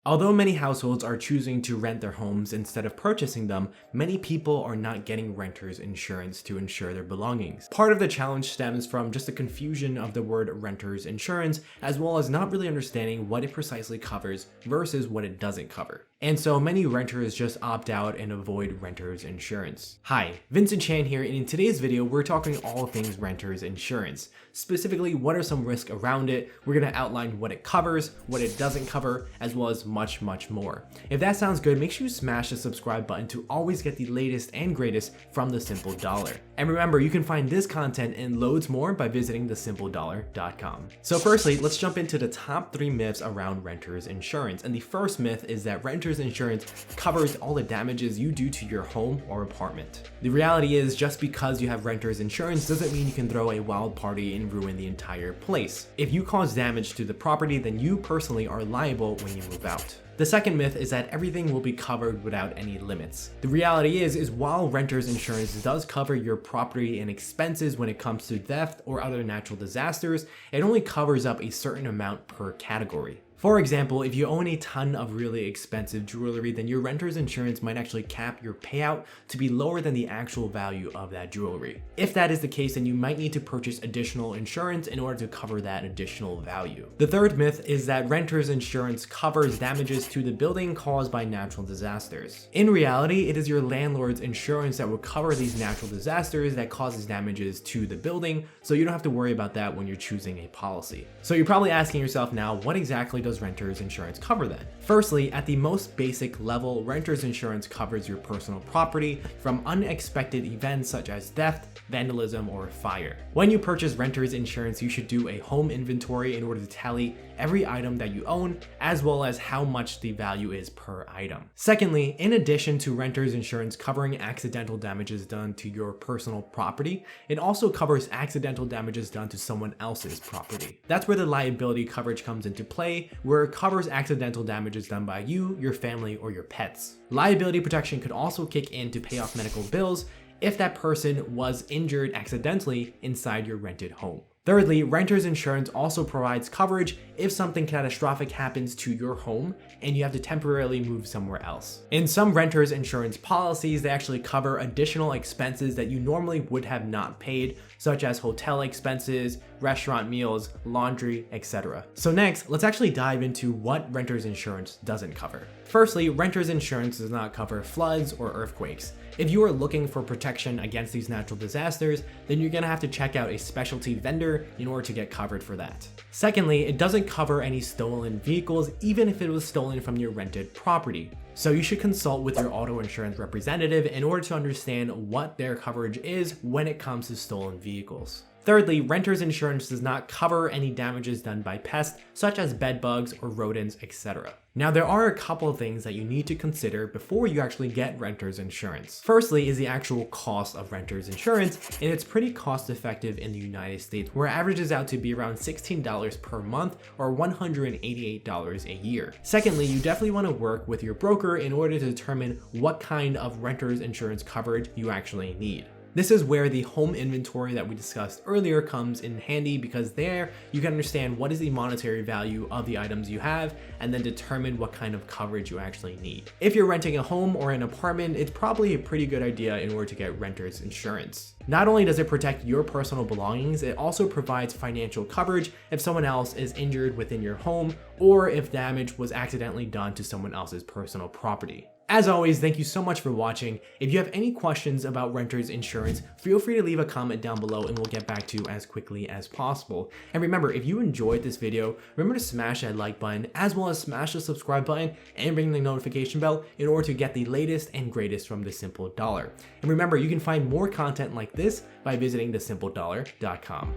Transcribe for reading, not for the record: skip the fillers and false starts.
Although many households are choosing to rent their homes instead of purchasing them, many people are not getting renter's insurance to insure their belongings. Part of the challenge stems from just the confusion of the word renter's insurance, as well as not really understanding what it precisely covers versus what it doesn't cover. And so many renters just opt out and avoid renter's insurance. Hi, Vincent Chan here, and in today's video, we're talking all things renter's insurance. Specifically, what are some risks around it? We're gonna outline what it covers, what it doesn't cover, as well as much more. If that sounds good, make sure you smash the subscribe button to always get the latest and greatest from the Simple Dollar. And remember, you can find this content and loads more by visiting thesimpledollar.com. So firstly, let's jump into the top 3 myths around renter's insurance. And the first myth is that renter's insurance covers all the damages you do to your home or apartment. The reality is, just because you have renter's insurance doesn't mean you can throw a wild party and ruin the entire place. If you cause damage to the property, then you personally are liable when you move out. The second myth is that everything will be covered without any limits. The reality is while renter's insurance does cover your property and expenses when it comes to theft or other natural disasters, it only covers up a certain amount per category. For example, if you own a ton of really expensive jewelry, then your renter's insurance might actually cap your payout to be lower than the actual value of that jewelry. If that is the case, then you might need to purchase additional insurance in order to cover that additional value. The third myth is that renter's insurance covers damages to the building caused by natural disasters. In reality, it is your landlord's insurance that will cover these natural disasters that causes damages to the building, so you don't have to worry about that when you're choosing a policy. So you're probably asking yourself now, what exactly does renter's insurance cover then? Firstly, at the most basic level, renter's insurance covers your personal property from unexpected events such as theft, vandalism, or fire. When you purchase renter's insurance, you should do a home inventory in order to tally every item that you own, as well as how much the value is per item. Secondly, in addition to renter's insurance covering accidental damages done to your personal property, it also covers accidental damages done to someone else's property. That's where the liability coverage comes into play, where it covers accidental damages done by you, your family, or your pets. Liability protection could also kick in to pay off medical bills if that person was injured accidentally inside your rented home. Thirdly, renter's insurance also provides coverage if something catastrophic happens to your home and you have to temporarily move somewhere else. In some renter's insurance policies, they actually cover additional expenses that you normally would have not paid, such as hotel expenses, restaurant meals, laundry, etc. So next, let's actually dive into what renter's insurance doesn't cover. Firstly, renter's insurance does not cover floods or earthquakes. If you are looking for protection against these natural disasters, then you're gonna have to check out a specialty vendor in order to get covered for that. Secondly, it doesn't cover any stolen vehicles, even if it was stolen from your rented property. So you should consult with your auto insurance representative in order to understand what their coverage is when it comes to stolen vehicles. Thirdly, renter's insurance does not cover any damages done by pests, such as bed bugs or rodents, etc. Now, there are a couple of things that you need to consider before you actually get renter's insurance. Firstly is the actual cost of renter's insurance, and it's pretty cost effective in the United States, where it averages out to be around $16 per month or $188 a year. Secondly, you definitely want to work with your broker in order to determine what kind of renter's insurance coverage you actually need. This is where the home inventory that we discussed earlier comes in handy, because there you can understand what is the monetary value of the items you have and then determine what kind of coverage you actually need. If you're renting a home or an apartment, it's probably a pretty good idea in order to get renter's insurance. Not only does it protect your personal belongings, it also provides financial coverage if someone else is injured within your home or if damage was accidentally done to someone else's personal property. As always, thank you so much for watching. If you have any questions about renter's insurance, feel free to leave a comment down below and we'll get back to you as quickly as possible. And remember, if you enjoyed this video, remember to smash that like button, as well as smash the subscribe button and ring the notification bell in order to get the latest and greatest from The Simple Dollar. And remember, you can find more content like this by visiting thesimpledollar.com.